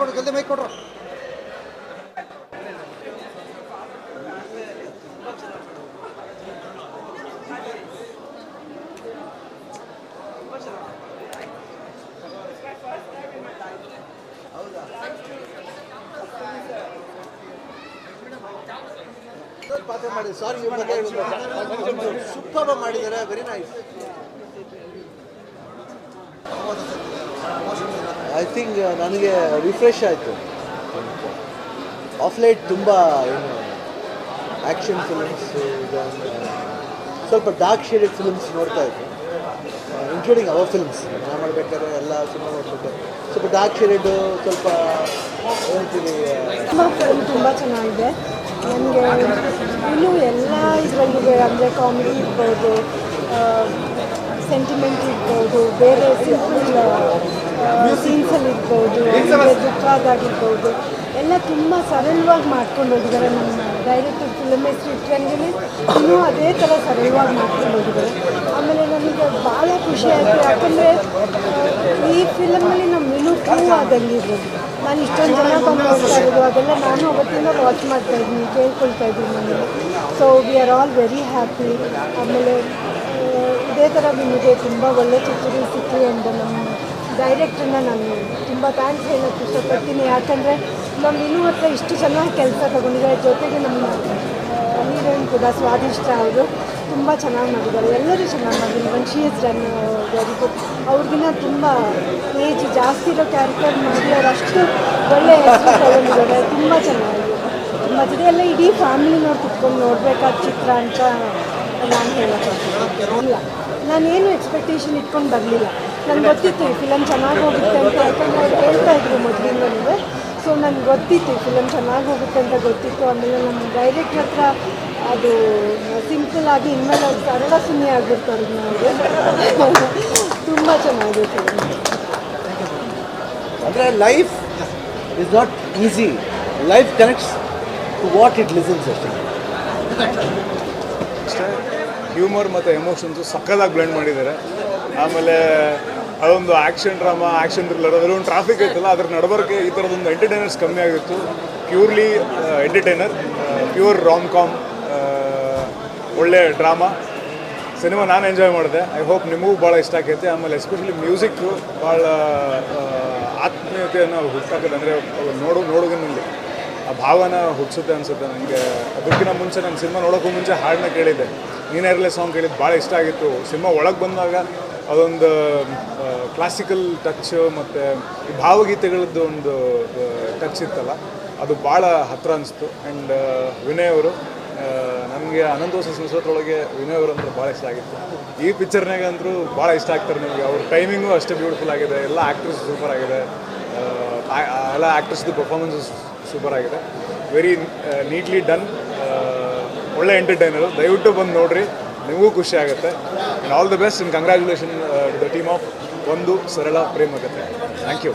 ಕೊಡು ಜಲ್ದಿ ಮೈಕ್ ಕೊಡ್ರು. ಪಾತ್ರ ಮಾಡಿ ಸಾರಿ ಸೂಪರ್ ಮಾಡಿದ್ದಾರೆ. Very nice. ಐ ಥಿಂಕ್ ನನಗೆ ರಿಫ್ರೆಶ್ ಆಯಿತು. ಆಫ್ ಲೈಟ್ ತುಂಬ ಏನು ಆ್ಯಕ್ಷನ್ ಫಿಲ್ಮ್ಸ್, ಸ್ವಲ್ಪ ಡಾರ್ಕ್ ಶೇಡೆಡ್ ಫಿಲ್ಮ್ಸ್ ನೋಡ್ತಾ ಇದ್ದೆ, ಇನ್ಕ್ಲೂಡಿಂಗ್ ಅವರ್ ಫಿಲ್ಮ್ಸ್. ನಾನು ಮಾಡಬೇಕಾದ್ರೆ ಎಲ್ಲ ಸಿನಿಮಾ ನೋಡ್ಬಿಟ್ಟೆ. ಸ್ವಲ್ಪ ಡಾರ್ಕ್ ಶೇಡೆಡು, ಸ್ವಲ್ಪ ಹೇಳ್ತೀವಿ ತುಂಬ ಚೆನ್ನಾಗಿದೆ. ನನಗೆ ಇನ್ನೂ ಎಲ್ಲ ಇದರಲ್ಲೂ ಅಂದರೆ ಕಾಮಿಡಿ ಇರ್ಬೋದು, ಸೆಂಟಿಮೆಂಟ್ ಇರ್ಬೋದು, ಬೇರೆ ಸಿಂಪಲ್ ಸೀನ್ಸಲ್ಲಿ ಇರ್ಬೋದು, ದುಃಖದಾಗಿರ್ಬೋದು, ಎಲ್ಲ ತುಂಬ ಸರಳವಾಗಿ ಮಾಡ್ಕೊಂಡು ಹೋಗಿದ್ದಾರೆ. ನಮ್ಮ ಡೈರೆಕ್ಟರ್ ಫಿಲ್ಮ್ ಹೆಸರು ಇಟ್ಕೊಂಡ್ರೆ ಇನ್ನೂ ಅದೇ ಥರ ಸರಳವಾಗಿ ಮಾಡ್ಕೊಂಡು ಹೋಗಿದ್ದಾರೆ. ಆಮೇಲೆ ನನಗೆ ಭಾಳ ಖುಷಿ ಆಯಿತು, ಯಾಕಂದರೆ ಈ ಫಿಲಮಲ್ಲಿ ನಮ್ಮ ಮಿನು ಪ್ರೂವ್ ಆದಂಗಿರ್ಬೋದು. ನಾನು ಇಷ್ಟೊಂದು ಜನ ಬಂದು ನೋಡ್ತಾ ಇರೋದು ಅದೆಲ್ಲ ನಾನು ಅವತ್ತಿಂದ ವಾಚ್ ಮಾಡ್ತಾಯಿದ್ದೀನಿ, ಕೇಳ್ಕೊಳ್ತಾ ಇದ್ದೀನಿ ಮನೇಲಿ. So we are all very happy. ಆಮೇಲೆ ಇದೇ ಥರ ನಿಮಗೆ ತುಂಬ ಒಳ್ಳೆ ಚಿತ್ರಗಳು ಸಿಕ್ಕಿ ಅಂತ ನಮ್ಮ ಡೈರೆಕ್ಟ್ರನ್ನ ನಾನು ತುಂಬ ಥ್ಯಾಂಕ್ಸ್ ಹೇಳೋಕ್ಕೆ ಇಷ್ಟಪಡ್ತೀನಿ. ಯಾಕಂದರೆ ನಮ್ಮ ಇನ್ನೂ ಹತ್ರ ಇಷ್ಟು ಚೆನ್ನಾಗಿ ಕೆಲಸ ತಗೊಂಡಿದ್ದಾರೆ. ಜೊತೆಗೆ ನಮ್ಮ ಹೀರೋಯಿನ್ ಕೂಡ ಸ್ವಾದಿಷ್ಟ, ಅವರು ತುಂಬ ಚೆನ್ನಾಗಿ ಮಾಡಿದ್ದಾರೆ. ಎಲ್ಲರೂ ಚೆನ್ನಾಗಿ ಮಾಡಿದ್ದಾರೆ. ಒಂದು she is done very good. ಅವ್ರಿಗಿನ್ನ ತುಂಬ ಏಜ್ ಜಾಸ್ತಿ ಇರೋ ಕ್ಯಾರೆಕ್ಟರ್ ಮಾಡಿ ಅವ್ರು ಅಷ್ಟು ಒಳ್ಳೆ ಹೆಸರು ತಗೊಂಡಿದ್ದಾರೆ. ತುಂಬ ಚೆನ್ನಾಗಿದೆ. ತುಂಬ ಜೊತೆ ಎಲ್ಲ ಇಡೀ ಫ್ಯಾಮಿಲಿನವ್ರು ಕುತ್ಕೊಂಡು ನೋಡಬೇಕಾದ ಚಿತ್ರ ಅಂತ ನಾನು ಹೇಳೋಕ್ಕಾಗ್ತದೆ. ಇಲ್ಲ, ನಾನೇನು ಎಕ್ಸ್ಪೆಕ್ಟೇಷನ್ ಇಟ್ಕೊಂಡು ಬರಲಿಲ್ಲ. ನನಗೆ ಗೊತ್ತಿತ್ತು ಈ ಫಿಲಮ್ ಚೆನ್ನಾಗಿ ಹೋಗುತ್ತೆ ಅಂತ, ಯಾಕಂದರೆ ಅವ್ರು ಹೇಳ್ತಾ ಇದ್ರು ಮೊದಲಿಂದಲೂ. ಸೊ ನನಗೆ ಗೊತ್ತಿತ್ತು ಈ ಫಿಲಮ್ ಚೆನ್ನಾಗಿ ಹೋಗುತ್ತೆ ಅಂತ ಗೊತ್ತಿತ್ತು. ಆಮೇಲೆ ನಮ್ಮ ಡೈರೆಕ್ಟ್ರ್ ಹತ್ರ ಅದು ಸಿಂಪಲ್ ಆಗಿ ಇನ್ಮೇಲೆ ಅದು ಸರಳ ಸುಮ್ಮನೆ ಆಗಿರ್ತಾರೆ ನಾವು. ತುಂಬ ಚೆನ್ನಾಗಿದೆ ಫಿಲಮ್. ಅಂದರೆ life is not easy. Life connects to what it listens ಅಷ್ಟೇ. ಹ್ಯೂಮರ್ ಮತ್ತು ಎಮೋಷನ್ಸು ಸಕ್ಕದಾಗಿ ಬ್ಲೆಂಡ್ ಮಾಡಿದ್ದಾರೆ. ಆಮೇಲೆ ಅದೊಂದು ಆ್ಯಕ್ಷನ್ ಡ್ರಾಮಾ, ಆ್ಯಕ್ಷನ್ ಥ್ರಿಲ್ಲರ್, ಅದರೊಂದು ಟ್ರಾಫಿಕ್ ಐತಲ್ಲ, ಅದ್ರ ನಡಬರ್ಕೆ ಈ ಥರದೊಂದು ಎಂಟರ್ಟೈನರ್ಸ್ ಕಮ್ಮಿ ಆಗಿತ್ತು. Purely entertainer, pure rom com, ಒಳ್ಳೆ ಡ್ರಾಮಾ ಸಿನಿಮಾ. ನಾನು ಎಂಜಾಯ್ ಮಾಡಿದೆ. ಐ ಹೋಪ್ ನಿಮಗೂ ಭಾಳ ಇಷ್ಟ ಆಗೈತೆ. ಆಮೇಲೆ ಎಸ್ಪೆಷಲಿ ಮ್ಯೂಸಿಕ್ಕು ಭಾಳ ಆತ್ಮೀಯತೆಯನ್ನು ಹುಟ್ಟಾಕತ್ತೆ. ಅಂದರೆ ನೋಡೋದನ್ನಲ್ಲಿ ಆ ಭಾವನ ಹುಟ್ಟಿಸುತ್ತೆ ಅನಿಸುತ್ತೆ ನನಗೆ. ಅದಕ್ಕಿಂತ ಮುಂಚೆ ನಾನು ಸಿನಿಮಾ ನೋಡೋಕ್ಕೂ ಮುಂಚೆ ಹಾಡನ್ನ ಕೇಳಿದ್ದೆ, ನೀನೇ ಇರಲೇ ಸಾಂಗ್ ಕೇಳಿದ್ದು ಭಾಳ ಇಷ್ಟ ಆಗಿತ್ತು. ಸಿನಿಮಾ ಒಳಗೆ ಬಂದಾಗ ಅದೊಂದು ಕ್ಲಾಸಿಕಲ್ ಟಚ್ ಮತ್ತು ಈ ಭಾವಗೀತೆಗಳದ್ದು ಒಂದು ಟಚ್ ಇತ್ತಲ್ಲ, ಅದು ಭಾಳ ಹತ್ತಿರ ಅನಿಸ್ತು. ಆ್ಯಂಡ್ ವಿನಯ್ ಅವರು, ನಮಗೆ ಅನಂತೋತ್ಸವ ಸಂಸತ್ತೊಳಗೆ ವಿನಯ್ ಅವರು ಅಂದ್ರೆ ಭಾಳ ಇಷ್ಟ ಆಗಿತ್ತು. ಈ ಪಿಕ್ಚರ್ನಾಗ ಅಂತೂ ಭಾಳ ಇಷ್ಟ ಆಗ್ತಾರೆ ನಿಮಗೆ. ಅವ್ರ ಟೈಮಿಂಗು ಅಷ್ಟೇ ಬ್ಯೂಟಿಫುಲ್ ಆಗಿದೆ. ಎಲ್ಲ ಆ್ಯಕ್ಟ್ರಸ್ ಸೂಪರ್ ಆಗಿದೆ. ಎಲ್ಲ ಆ್ಯಕ್ಟ್ರಸ್ದು ಪರ್ಫಾರ್ಮೆನ್ಸಸ್ ಸೂಪರ್ ಆಗಿದೆ. Very neatly done. ಒಳ್ಳೆ ಎಂಟರ್ಟೈನರು. ದಯವಿಟ್ಟು ಬಂದು ನೋಡಿರಿ, ನಿಮಗೂ ಖುಷಿ ಆಗುತ್ತೆ. And all the best and congratulation to the team of ಒಂದು ಸರಳ ಪ್ರೇಮ ಕಥೆ. Thank you.